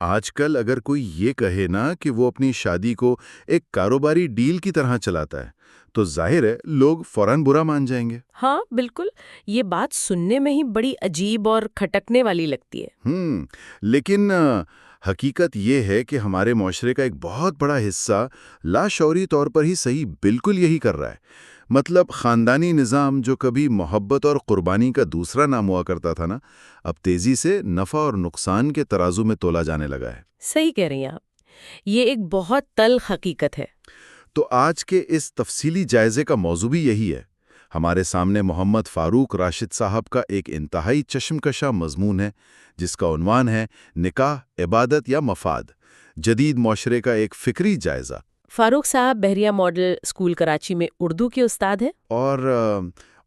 آج کل اگر کوئی یہ کہے نا کہ وہ اپنی شادی کو ایک کاروباری ڈیل کی طرح چلاتا ہے تو ظاہر ہے لوگ فوراً برا مان جائیں گے۔ ہاں بالکل، یہ بات سننے میں ہی بڑی عجیب اور کھٹکنے والی لگتی ہے۔ لیکن حقیقت یہ ہے کہ ہمارے معاشرے کا ایک بہت بڑا حصہ لاشعوری طور پر ہی صحیح بالکل یہی کر رہا ہے۔ مطلب خاندانی نظام جو کبھی محبت اور قربانی کا دوسرا نام ہوا کرتا تھا نا، اب تیزی سے نفع اور نقصان کے ترازو میں تولا جانے لگا ہے۔ صحیح کہہ رہی ہیں آپ، یہ ایک بہت تلخ حقیقت ہے۔ تو آج کے اس تفصیلی جائزے کا موضوع بھی یہی ہے۔ ہمارے سامنے محمد فاروق راشد صاحب کا ایک انتہائی چشمکشا مضمون ہے جس کا عنوان ہے نکاح، عبادت یا مفاد، جدید معاشرے کا ایک فکری جائزہ۔ فاروق صاحب بحریہ ماڈل اسکول کراچی میں اردو کے استاد ہیں، اور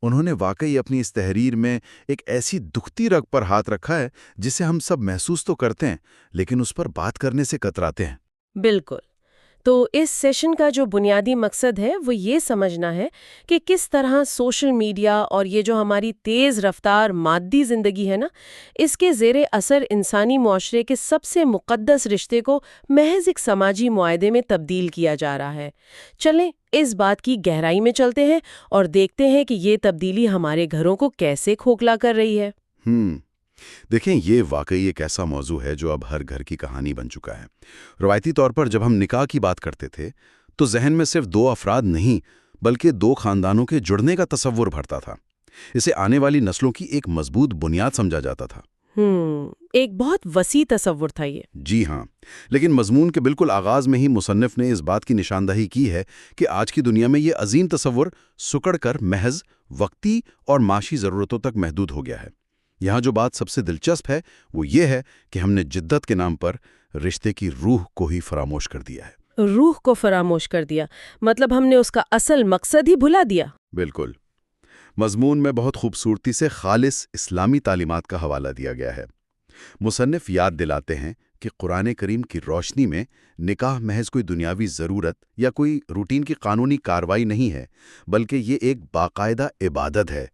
انہوں نے واقعی اپنی اس تحریر میں ایک ایسی دکھتی رگ پر ہاتھ رکھا ہے جسے ہم سب محسوس تو کرتے ہیں لیکن اس پر بات کرنے سے کتراتے ہیں۔ بالکل۔ تو اس سیشن کا جو بنیادی مقصد ہے وہ یہ سمجھنا ہے کہ کس طرح سوشل میڈیا اور یہ جو ہماری تیز رفتار مادی زندگی ہے نا، اس کے زیر اثر انسانی معاشرے کے سب سے مقدس رشتے کو محض ایک سماجی معاہدے میں تبدیل کیا جا رہا ہے۔ چلیں اس بات کی گہرائی میں چلتے ہیں اور دیکھتے ہیں کہ یہ تبدیلی ہمارے گھروں کو کیسے کھوکھلا کر رہی ہے۔ دیکھیں، یہ واقعی ایک ایسا موضوع ہے جو اب ہر گھر کی کہانی بن چکا ہے۔ روایتی طور پر جب ہم نکاح کی بات کرتے تھے تو ذہن میں صرف دو افراد نہیں بلکہ دو خاندانوں کے جڑنے کا تصور بھرتا تھا۔ اسے آنے والی نسلوں کی ایک مضبوط بنیاد سمجھا جاتا تھا۔ ایک بہت وسیع تصور تھا یہ۔ جی ہاں، لیکن مضمون کے بالکل آغاز میں ہی مصنف نے اس بات کی نشاندہی کی ہے کہ آج کی دنیا میں یہ عظیم تصور سکڑ کر محض وقتی اور معاشی ضرورتوں تک محدود ہو گیا ہے۔ یہاں جو بات سب سے دلچسپ ہے وہ یہ ہے کہ ہم نے جدت کے نام پر رشتے کی روح کو ہی فراموش کر دیا ہے۔ روح کو فراموش کر دیا، مطلب ہم نے اس کا اصل مقصد ہی بھلا دیا۔ بالکل۔ مضمون میں بہت خوبصورتی سے خالص اسلامی تعلیمات کا حوالہ دیا گیا ہے۔ مصنف یاد دلاتے ہیں کہ قرآن کریم کی روشنی میں نکاح محض کوئی دنیاوی ضرورت یا کوئی روٹین کی قانونی کارروائی نہیں ہے بلکہ یہ ایک باقاعدہ عبادت ہے۔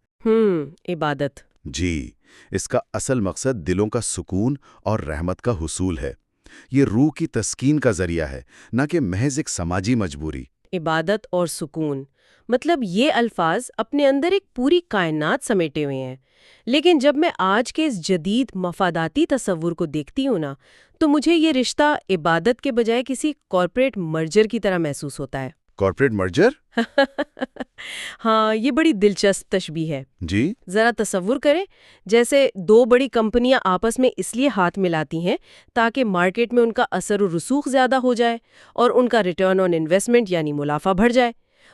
عبادت۔ جی، اس کا اصل مقصد دلوں کا سکون اور رحمت کا حصول ہے۔ یہ روح کی تسکین کا ذریعہ ہے، نہ کہ محض ایک سماجی مجبوری۔ عبادت اور سکون، مطلب یہ الفاظ اپنے اندر ایک پوری کائنات سمیٹے ہوئے ہیں۔ لیکن جب میں آج کے اس جدید مفاداتی تصور کو دیکھتی ہوں نا، تو مجھے یہ رشتہ عبادت کے بجائے کسی کارپوریٹ مرجر کی طرح محسوس ہوتا ہے۔ Corporate merger? ہاں، یہ بڑی دلچسپ تشبیہ ہے۔ جی، ذرا تصور کریں، جیسے دو بڑی کمپنیاں آپس میں اس لیے ہاتھ ملاتی ہیں تاکہ مارکیٹ میں ان کا اثر و رسوخ زیادہ ہو جائے اور ان کا ریٹرن آن انویسٹمنٹ یعنی منافع بڑھ جائے۔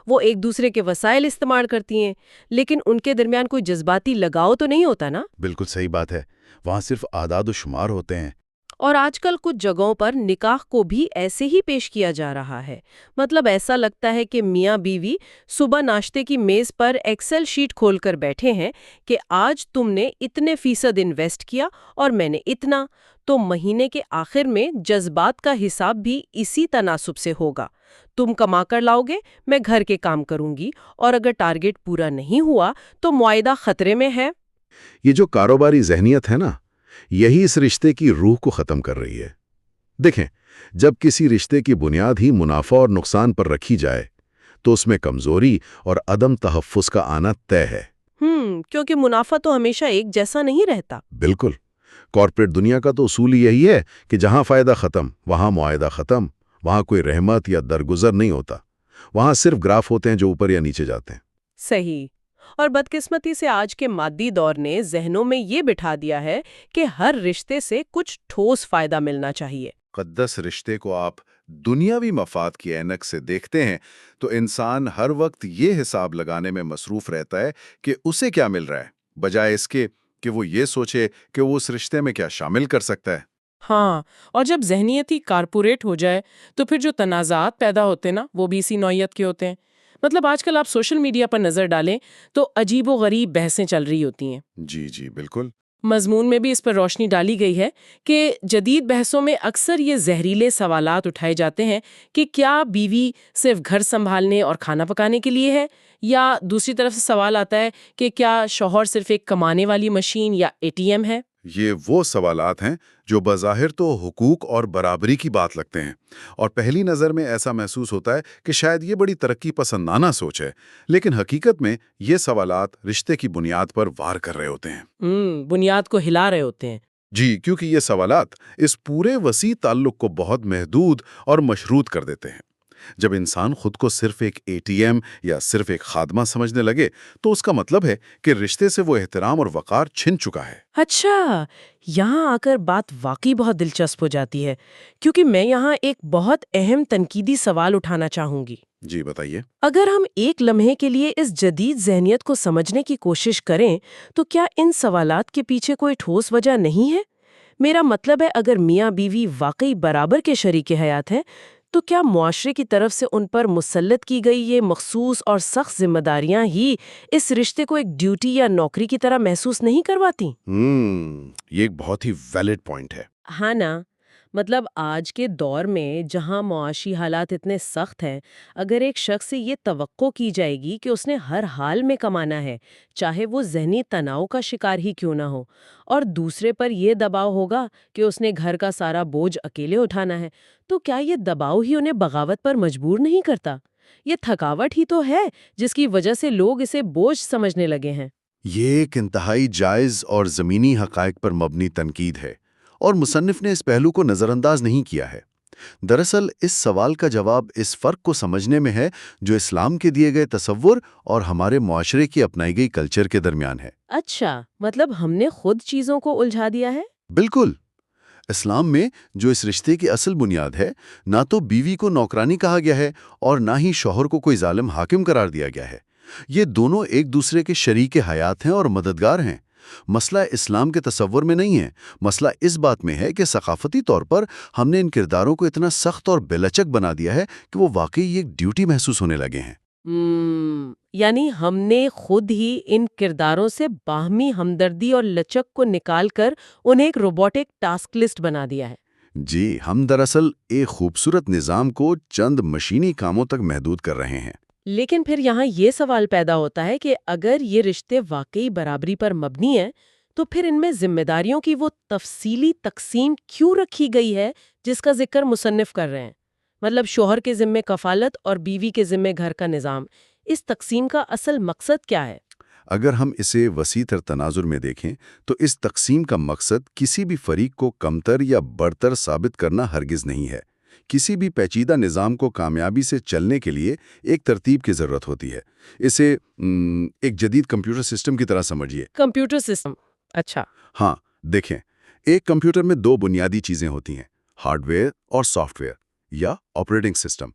وہ ایک دوسرے کے وسائل استعمال کرتی ہیں لیکن ان کے درمیان کوئی جذباتی لگاؤ تو نہیں ہوتا نا۔ بالکل صحیح بات ہے، وہاں صرف اعداد و شمار ہوتے ہیں۔ اور آج کل کچھ جگہوں پر نکاح کو بھی ایسے ہی پیش کیا جا رہا ہے۔ مطلب ایسا لگتا ہے کہ میاں بیوی صبح ناشتے کی میز پر ایکسل شیٹ کھول کر بیٹھے ہیں کہ آج تم نے اتنے فیصد انویسٹ کیا اور میں نے اتنا، تو مہینے کے آخر میں جذبات کا حساب بھی اسی تناسب سے ہوگا۔ تم کما کر لاؤ گے، میں گھر کے کام کروں گی، اور اگر ٹارگٹ پورا نہیں ہوا تو معاہدہ خطرے میں ہے۔ یہ جو کاروباری ذہنیت ہے نا، یہی اس رشتے کی روح کو ختم کر رہی ہے۔ دیکھیں، جب کسی رشتے کی بنیاد ہی منافع اور نقصان پر رکھی جائے تو اس میں کمزوری اور عدم تحفظ کا آنا طے ہے۔ کیونکہ منافع تو ہمیشہ ایک جیسا نہیں رہتا۔ بالکل۔ کارپوریٹ دنیا کا تو اصول یہی ہے کہ جہاں فائدہ ختم وہاں معاہدہ ختم، وہاں کوئی رحمت یا درگزر نہیں ہوتا، وہاں صرف گراف ہوتے ہیں جو اوپر یا نیچے جاتے ہیں۔ صحیح۔ اور بدقسمتی سے آج کے مادی دور نے ذہنوں میں یہ بٹھا دیا ہے کہ ہر رشتے سے کچھ ٹھوس فائدہ ملنا چاہیے۔ مقدس رشتے کو آپ دنیاوی مفاد کی عینک سے دیکھتے ہیں تو انسان ہر وقت یہ حساب لگانے میں مصروف رہتا ہے کہ اسے کیا مل رہا ہے، بجائے اس کے کہ وہ یہ سوچے کہ وہ اس رشتے میں کیا شامل کر سکتا ہے۔ ہاں، اور جب ذہنیت ہی کارپوریٹ ہو جائے تو پھر جو تنازعات پیدا ہوتے نا وہ بھی اسی نوعیت کے ہوتے ہیں۔ مطلب آج کل آپ سوشل میڈیا پر نظر ڈالیں تو عجیب و غریب بحثیں چل رہی ہوتی ہیں۔ جی بالکل۔ مضمون میں بھی اس پر روشنی ڈالی گئی ہے کہ جدید بحثوں میں اکثر یہ زہریلے سوالات اٹھائے جاتے ہیں کہ کیا بیوی صرف گھر سنبھالنے اور کھانا پکانے کے لیے ہے، یا دوسری طرف سے سوال آتا ہے کہ کیا شوہر صرف ایک کمانے والی مشین یا ATM ہے۔ یہ وہ سوالات ہیں جو بظاہر تو حقوق اور برابری کی بات لگتے ہیں، اور پہلی نظر میں ایسا محسوس ہوتا ہے کہ شاید یہ بڑی ترقی پسندانہ سوچ ہے، لیکن حقیقت میں یہ سوالات رشتے کی بنیاد پر وار کر رہے ہوتے ہیں۔ بنیاد کو ہلا رہے ہوتے ہیں۔ جی، کیونکہ یہ سوالات اس پورے وسیع تعلق کو بہت محدود اور مشروط کر دیتے ہیں۔ جب انسان خود کو صرف ایک اے ٹی ایم یا صرف ایک خادمہ سمجھنے لگے تو اس کا مطلب ہے کہ رشتے سے وہ احترام اور وقار چھن چکا ہے۔ اچھا، یہاں آ کر بات واقعی بہت دلچسپ ہو جاتی ہے، کیونکہ میں یہاں ایک بہت اہم تنقیدی سوال اٹھانا چاہوں گی۔ جی بتائیے۔ اگر ہم ایک لمحے کے لیے اس جدید ذہنیت کو سمجھنے کی کوشش کریں تو کیا ان سوالات کے پیچھے کوئی ٹھوس وجہ نہیں ہے؟ میرا مطلب ہے، اگر میاں بیوی واقعی برابر کے شریک حیات ہیں تو کیا معاشرے کی طرف سے ان پر مسلط کی گئی یہ مخصوص اور سخت ذمہ داریاں ہی اس رشتے کو ایک ڈیوٹی یا نوکری کی طرح محسوس نہیں کرواتی؟ یہ ایک بہت ہی ویلڈ پوائنٹ ہے۔ ہاں نا، مطلب آج کے دور میں جہاں معاشی حالات اتنے سخت ہیں، اگر ایک شخص سے یہ توقع کی جائے گی کہ اس نے ہر حال میں کمانا ہے، چاہے وہ ذہنی تناؤ کا شکار ہی کیوں نہ ہو، اور دوسرے پر یہ دباؤ ہوگا کہ اس نے گھر کا سارا بوجھ اکیلے اٹھانا ہے، تو کیا یہ دباؤ ہی انہیں بغاوت پر مجبور نہیں کرتا؟ یہ تھکاوٹ ہی تو ہے جس کی وجہ سے لوگ اسے بوجھ سمجھنے لگے ہیں۔ یہ ایک انتہائی جائز اور زمینی حقائق پر مبنی تنقید ہے، اور مصنف نے اس پہلو کو نظر انداز نہیں کیا ہے۔ دراصل اس سوال کا جواب اس فرق کو سمجھنے میں ہے جو اسلام کے دیے گئے تصور اور ہمارے معاشرے کی اپنائی گئی کلچر کے درمیان ہے۔ اچھا، مطلب ہم نے خود چیزوں کو الجھا دیا ہے؟ بالکل۔ اسلام میں جو اس رشتے کی اصل بنیاد ہے، نہ تو بیوی کو نوکرانی کہا گیا ہے اور نہ ہی شوہر کو کوئی ظالم حاکم قرار دیا گیا ہے۔ یہ دونوں ایک دوسرے کے شریک حیات ہیں اور مددگار ہیں۔ مسئلہ اسلام کے تصور میں نہیں ہے، مسئلہ اس بات میں ہے کہ ثقافتی طور پر ہم نے ان کرداروں کو اتنا سخت اور بے لچک بنا دیا ہے کہ وہ واقعی ایک ڈیوٹی محسوس ہونے لگے ہیں۔ یعنی ہم نے خود ہی ان کرداروں سے باہمی ہمدردی اور لچک کو نکال کر انہیں ایک روبوٹک ٹاسک لسٹ بنا دیا ہے۔ جی، ہم دراصل ایک خوبصورت نظام کو چند مشینی کاموں تک محدود کر رہے ہیں۔ لیکن پھر یہاں یہ سوال پیدا ہوتا ہے کہ اگر یہ رشتے واقعی برابری پر مبنی ہیں تو پھر ان میں ذمہ داریوں کی وہ تفصیلی تقسیم کیوں رکھی گئی ہے جس کا ذکر مصنف کر رہے ہیں؟ مطلب شوہر کے ذمے کفالت اور بیوی کے ذمے گھر کا نظام، اس تقسیم کا اصل مقصد کیا ہے؟ اگر ہم اسے وسیع تر تناظر میں دیکھیں تو اس تقسیم کا مقصد کسی بھی فریق کو کمتر یا برتر ثابت کرنا ہرگز نہیں ہے۔ کسی بھی پیچیدہ نظام کو کامیابی سے چلنے کے لیے ایک ترتیب کی ضرورت ہوتی ہے۔ اسے ایک جدید کمپیوٹر سسٹم کی طرح سمجھیے۔ کمپیوٹر سسٹم، اچھا۔ ہاں، دیکھیں، ایک کمپیوٹر میں دو بنیادی چیزیں ہوتی ہیں: ہارڈ ویئر اور سافٹ ویئر یا آپریٹنگ سسٹم۔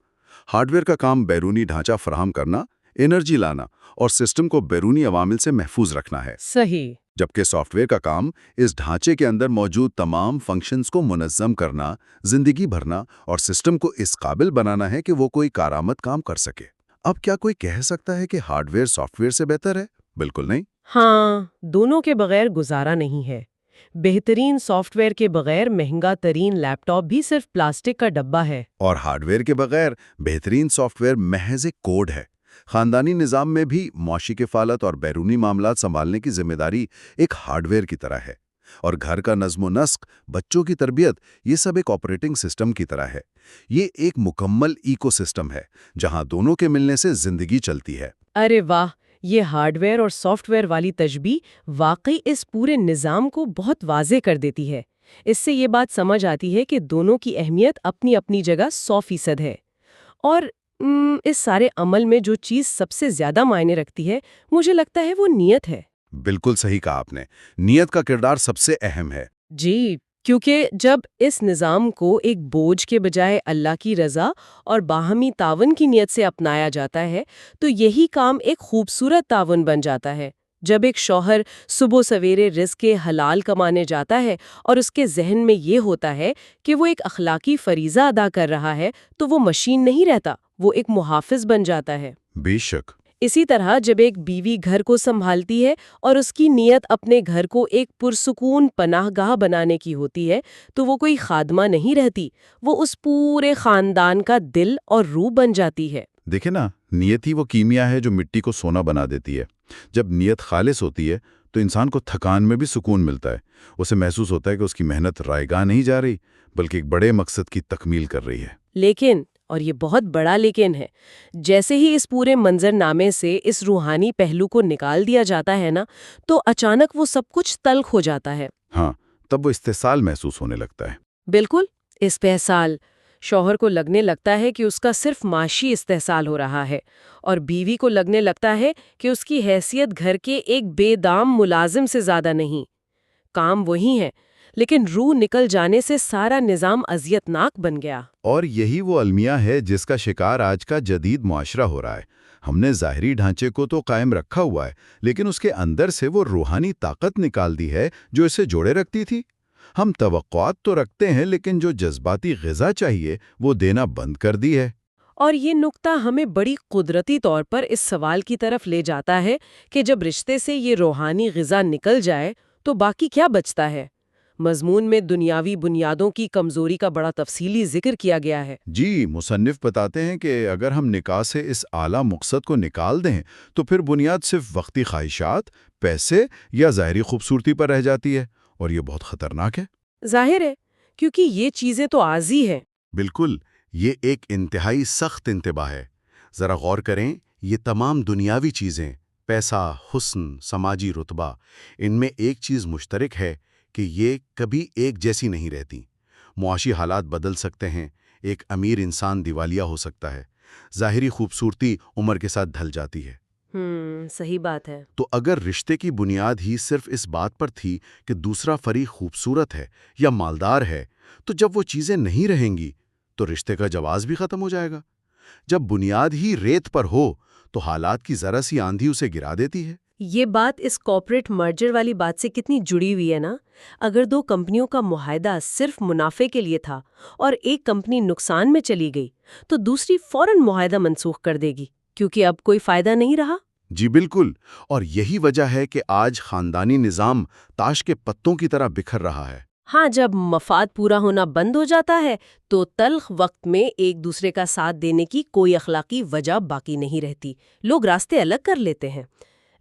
ہارڈ ویئر کا کام بیرونی ڈھانچہ فراہم کرنا، انرجی لانا اور سسٹم کو بیرونی عوامل سے محفوظ رکھنا ہے۔ صحیح۔ جبکہ سافٹ ویئر کا کام اس ڈھانچے کے اندر موجود تمام فنکشنز کو منظم کرنا، زندگی بھرنا اور سسٹم کو اس قابل بنانا ہے کہ وہ کوئی کارآمد کام کر سکے۔ اب کیا کوئی کہہ سکتا ہے کہ ہارڈ ویئر سافٹ ویئر سے بہتر ہے؟ بالکل نہیں۔ ہاں، دونوں کے بغیر گزارا نہیں ہے۔ بہترین سافٹ ویئر کے بغیر مہنگا ترین لیپ ٹاپ بھی صرف پلاسٹک کا ڈبہ ہے، اور ہارڈ ویئر کے بغیر بہترین سافٹ ویئر محض ایک کوڈ ہے۔ خاندانی نظام میں بھی معاشی کفالت اور بیرونی معاملات سنبھالنے کی ذمہ داری ایک ہارڈ ویئر کی طرح ہے، اور گھر کا نظم و نسق، بچوں کی تربیت، یہ سب ایک آپریٹنگ سسٹم کی طرح ہے۔ یہ ایک مکمل ایکو سسٹم ہے جہاں دونوں کے ملنے سے زندگی چلتی ہے۔ ارے واہ، یہ ہارڈ ویئر اور سافٹ ویئر والی تشبیہ واقعی اس پورے نظام کو بہت واضح کر دیتی ہے۔ اس سے یہ بات سمجھ آتی ہے کہ دونوں کی اہمیت اپنی اپنی جگہ 100% ہے، اور اس سارے عمل میں جو چیز سب سے زیادہ معنی رکھتی ہے، مجھے لگتا ہے وہ نیت ہے۔ بالکل صحیح کہا آپ نے، نیت کا کردار سب سے اہم ہے۔ جی، کیونکہ جب اس نظام کو ایک بوجھ کے بجائے اللہ کی رضا اور باہمی تعاون کی نیت سے اپنایا جاتا ہے تو یہی کام ایک خوبصورت تعاون بن جاتا ہے۔ جب ایک شوہر صبح سویرے رزق حلال کمانے جاتا ہے اور اس کے ذہن میں یہ ہوتا ہے کہ وہ ایک اخلاقی فریضہ ادا کر رہا ہے تو وہ مشین نہیں رہتا، وہ ایک محافظ بن جاتا ہے۔ بے شک۔ اسی طرح جب ایک بیوی گھر کو سنبھالتی ہے اور اس کی نیت اپنے گھر کو ایک پرسکون پناہ گاہ بنانے کی ہوتی ہے تو وہ کوئی خادمہ نہیں رہتی، وہ اس پورے خاندان کا دل اور روح بن جاتی ہے۔ دیکھیں نا، نیت ہی وہ کیمیا ہے جو مٹی کو سونا بنا دیتی ہے۔ جب نیت خالص ہوتی ہے تو انسان کو تھکان میں بھی سکون ملتا ہے. اسے محسوس ہوتا ہے کہ اس کی محنت رائے گاہ نہیں جا رہی بلکہ ایک بڑے مقصد کی تکمیل کر رہی ہے. لیکن، اور یہ بہت بڑا لیکن ہے، جیسے ہی اس پورے منظر نامے سے اس روحانی پہلو کو نکال دیا جاتا ہے نا، تو اچانک وہ سب کچھ تلخ ہو جاتا ہے. ہاں، تب وہ استحصال محسوس ہونے لگتا ہے. بالکل، استحصال. شوہر کو لگنے لگتا ہے کہ اس کا صرف معاشی استحصال ہو رہا ہے، اور بیوی کو لگنے لگتا ہے کہ اس کی حیثیت گھر کے ایک بے دام ملازم سے زیادہ نہیں. کام وہی ہے، لیکن روح نکل جانے سے سارا نظام اذیتناک بن گیا. اور یہی وہ المیہ ہے جس کا شکار آج کا جدید معاشرہ ہو رہا ہے. ہم نے ظاہری ڈھانچے کو تو قائم رکھا ہوا ہے، لیکن اس کے اندر سے وہ روحانی طاقت نکال دی ہے جو اسے جوڑے رکھتی تھی. ہم توقعات تو رکھتے ہیں، لیکن جو جذباتی غذا چاہیے وہ دینا بند کر دی ہے. اور یہ نکتہ ہمیں بڑی قدرتی طور پر اس سوال کی طرف لے جاتا ہے کہ جب رشتے سے یہ روحانی غذا نکل جائے تو باقی کیا بچتا ہے؟ مضمون میں دنیاوی بنیادوں کی کمزوری کا بڑا تفصیلی ذکر کیا گیا ہے. جی، مصنف بتاتے ہیں کہ اگر ہم نکاح سے اس اعلیٰ مقصد کو نکال دیں تو پھر بنیاد صرف وقتی خواہشات، پیسے یا ظاہری خوبصورتی پر رہ جاتی ہے، اور یہ بہت خطرناک ہے. ظاہر ہے، کیونکہ یہ چیزیں تو عارضی ہیں. بالکل، یہ ایک انتہائی سخت انتباہ ہے. ذرا غور کریں، یہ تمام دنیاوی چیزیں، پیسہ، حسن، سماجی رتبہ، ان میں ایک چیز مشترک ہے کہ یہ کبھی ایک جیسی نہیں رہتی. معاشی حالات بدل سکتے ہیں، ایک امیر انسان دیوالیہ ہو سکتا ہے، ظاہری خوبصورتی عمر کے ساتھ ڈھل جاتی ہے. صحیح بات ہے. تو اگر رشتے کی بنیاد ہی صرف اس بات پر تھی کہ دوسرا فریق خوبصورت ہے یا مالدار ہے، تو جب وہ چیزیں نہیں رہیں گی تو رشتے کا جواز بھی ختم ہو جائے گا. جب بنیاد ہی ریت پر ہو تو حالات کی ذرا سی آندھی اسے گرا دیتی ہے. یہ بات اس کارپوریٹ مرجر والی بات سے کتنی جڑی ہوئی ہے نا. اگر دو کمپنیوں کا معاہدہ صرف منافع کے لیے تھا اور ایک کمپنی نقصان میں چلی گئی تو دوسری فوراً معاہدہ منسوخ کر دے گی، کیونکہ اب کوئی فائدہ نہیں رہا. جی بالکل، اور یہی وجہ ہے کہ آج خاندانی نظام تاش کے پتوں کی طرح بکھر رہا ہے. ہاں، جب مفاد پورا ہونا بند ہو جاتا ہے تو تلخ وقت میں ایک دوسرے کا ساتھ دینے کی کوئی اخلاقی وجہ باقی نہیں رہتی. لوگ راستے الگ کر لیتے ہیں.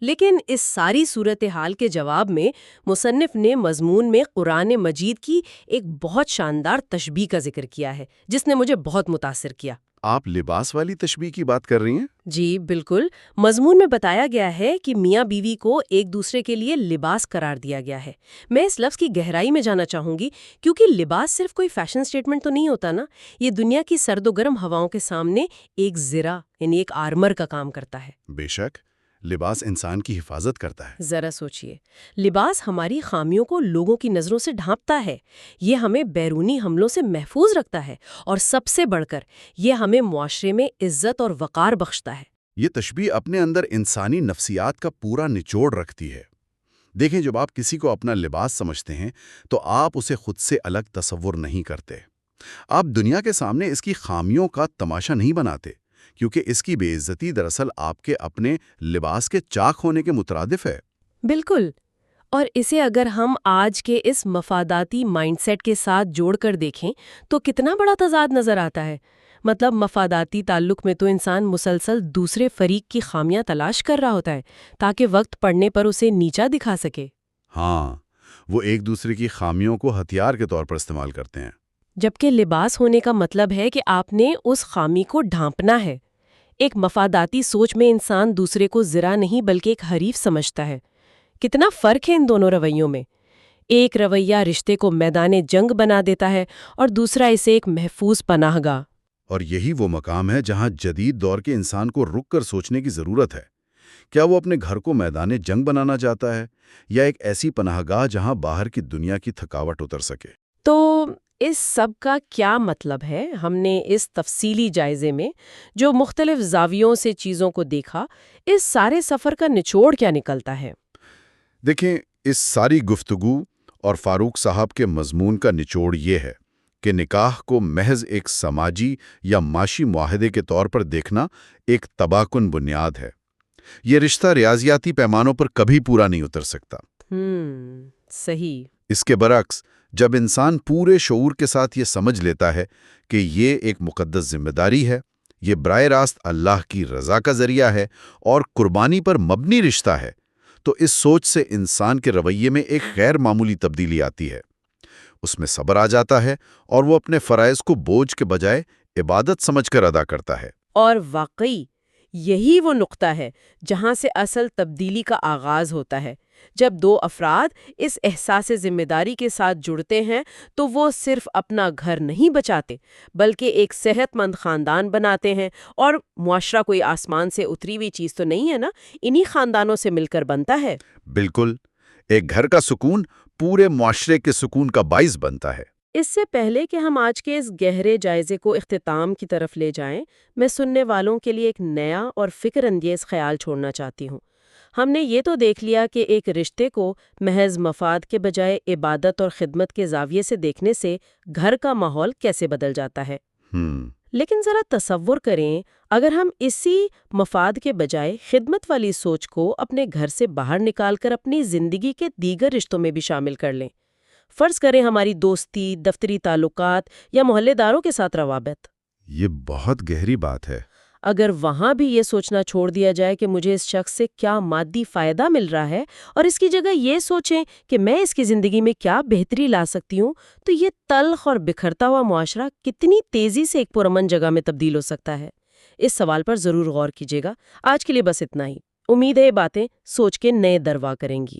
لیکن اس ساری صورتحال کے جواب میں مصنف نے مضمون میں قرآن مجید کی ایک بہت شاندار تشبیہ کا ذکر کیا ہے جس نے مجھے بہت متاثر کیا. آپ لباس والی تشبیہ کی بات کر رہی ہیں؟ جی بالکل. مضمون میں بتایا گیا ہے کہ میاں بیوی کو ایک دوسرے کے لیے لباس قرار دیا گیا ہے. میں اس لفظ کی گہرائی میں جانا چاہوں گی کیونکہ لباس صرف کوئی فیشن سٹیٹمنٹ تو نہیں ہوتا نا. یہ دنیا کی سرد و گرم ہواؤں کے سامنے ایک زرہ یعنی ایک آرمر کا کام کرتا ہے. بے شک، لباس انسان کی حفاظت کرتا ہے. ذرا سوچئے، لباس ہماری خامیوں کو لوگوں کی نظروں سے ڈھانپتا ہے، یہ ہمیں بیرونی حملوں سے محفوظ رکھتا ہے، اور سب سے بڑھ کر یہ ہمیں معاشرے میں عزت اور وقار بخشتا ہے. یہ تشبیہ اپنے اندر انسانی نفسیات کا پورا نچوڑ رکھتی ہے. دیکھیں، جب آپ کسی کو اپنا لباس سمجھتے ہیں تو آپ اسے خود سے الگ تصور نہیں کرتے. آپ دنیا کے سامنے اس کی خامیوں کا تماشا نہیں بناتے، کیونکہ اس کی بے عزتی دراصل آپ کے اپنے لباس کے چاک ہونے کے مترادف ہے. بالکل. اور اسے اگر ہم آج کے اس مفاداتی مائنڈ سیٹ کے ساتھ جوڑ کر دیکھیں تو کتنا بڑا تضاد نظر آتا ہے. مطلب مفاداتی تعلق میں تو انسان مسلسل دوسرے فریق کی خامیاں تلاش کر رہا ہوتا ہے تاکہ وقت پڑنے پر اسے نیچا دکھا سکے. ہاں، وہ ایک دوسرے کی خامیوں کو ہتھیار کے طور پر استعمال کرتے ہیں. جبکہ لباس ہونے کا مطلب ہے کہ آپ نے اس خامی کو ڈھانپنا ہے. ایک مفاداتی سوچ میں انسان دوسرے کو ذرا نہیں بلکہ ایک حریف سمجھتا ہے. کتنا فرق ہے ان دونوں رویوں میں. ایک رویہ رشتے کو میدان جنگ بنا دیتا ہے اور دوسرا اسے ایک محفوظ پناہ گاہ. اور یہی وہ مقام ہے جہاں جدید دور کے انسان کو رک کر سوچنے کی ضرورت ہے. کیا وہ اپنے گھر کو میدان جنگ بنانا چاہتا ہے یا ایک ایسی پناہ گاہ جہاں باہر کی دنیا کی تھکاوٹ اتر سکے؟ تو اس سب کا کیا مطلب ہے؟ ہم نے اس تفصیلی جائزے میں جو مختلف زاویوں سے چیزوں کو دیکھا، اس سارے سفر کا نچوڑ کیا نکلتا ہے؟ دیکھیں، اس ساری گفتگو اور فاروق صاحب کے مضمون کا نچوڑ یہ ہے کہ نکاح کو محض ایک سماجی یا معاشی معاہدے کے طور پر دیکھنا ایک تباہ کن بنیاد ہے. یہ رشتہ ریاضیاتی پیمانوں پر کبھی پورا نہیں اتر سکتا. صحیح. اس کے برعکس، جب انسان پورے شعور کے ساتھ یہ سمجھ لیتا ہے کہ یہ ایک مقدس ذمہ داری ہے، یہ براہ راست اللہ کی رضا کا ذریعہ ہے اور قربانی پر مبنی رشتہ ہے، تو اس سوچ سے انسان کے رویے میں ایک غیر معمولی تبدیلی آتی ہے۔ اس میں صبر آ جاتا ہے اور وہ اپنے فرائض کو بوجھ کے بجائے عبادت سمجھ کر ادا کرتا ہے۔ اور واقعی یہی وہ نقطہ ہے جہاں سے اصل تبدیلی کا آغاز ہوتا ہے۔ جب دو افراد اس احساس ذمہ داری کے ساتھ جڑتے ہیں تو وہ صرف اپنا گھر نہیں بچاتے بلکہ ایک صحت مند خاندان بناتے ہیں۔ اور معاشرہ کوئی آسمان سے اتری ہوئی چیز تو نہیں ہے نا، انہی خاندانوں سے مل کر بنتا ہے۔ بالکل، ایک گھر کا سکون پورے معاشرے کے سکون کا باعث بنتا ہے۔ اس سے پہلے کہ ہم آج کے اس گہرے جائزے کو اختتام کی طرف لے جائیں، میں سننے والوں کے لیے ایک نیا اور فکر انگیز خیال چھوڑنا چاہتی ہوں۔ ہم نے یہ تو دیکھ لیا کہ ایک رشتے کو محض مفاد کے بجائے عبادت اور خدمت کے زاویے سے دیکھنے سے گھر کا ماحول کیسے بدل جاتا ہے۔ لیکن ذرا تصور کریں، اگر ہم اسی مفاد کے بجائے خدمت والی سوچ کو اپنے گھر سے باہر نکال کر اپنی زندگی کے دیگر رشتوں میں بھی شامل کر لیں۔ فرض کریں ہماری دوستی، دفتری تعلقات یا محلے داروں کے ساتھ روابط۔ یہ بہت گہری بات ہے۔ اگر وہاں بھی یہ سوچنا چھوڑ دیا جائے کہ مجھے اس شخص سے کیا مادی فائدہ مل رہا ہے، اور اس کی جگہ یہ سوچیں کہ میں اس کی زندگی میں کیا بہتری لا سکتی ہوں، تو یہ تلخ اور بکھرتا ہوا معاشرہ کتنی تیزی سے ایک پرامن جگہ میں تبدیل ہو سکتا ہے۔ اس سوال پر ضرور غور کیجیے گا۔ آج کے لیے بس اتنا ہی۔ امید ہے یہ باتیں سوچ کے نئے دروا کریں گی۔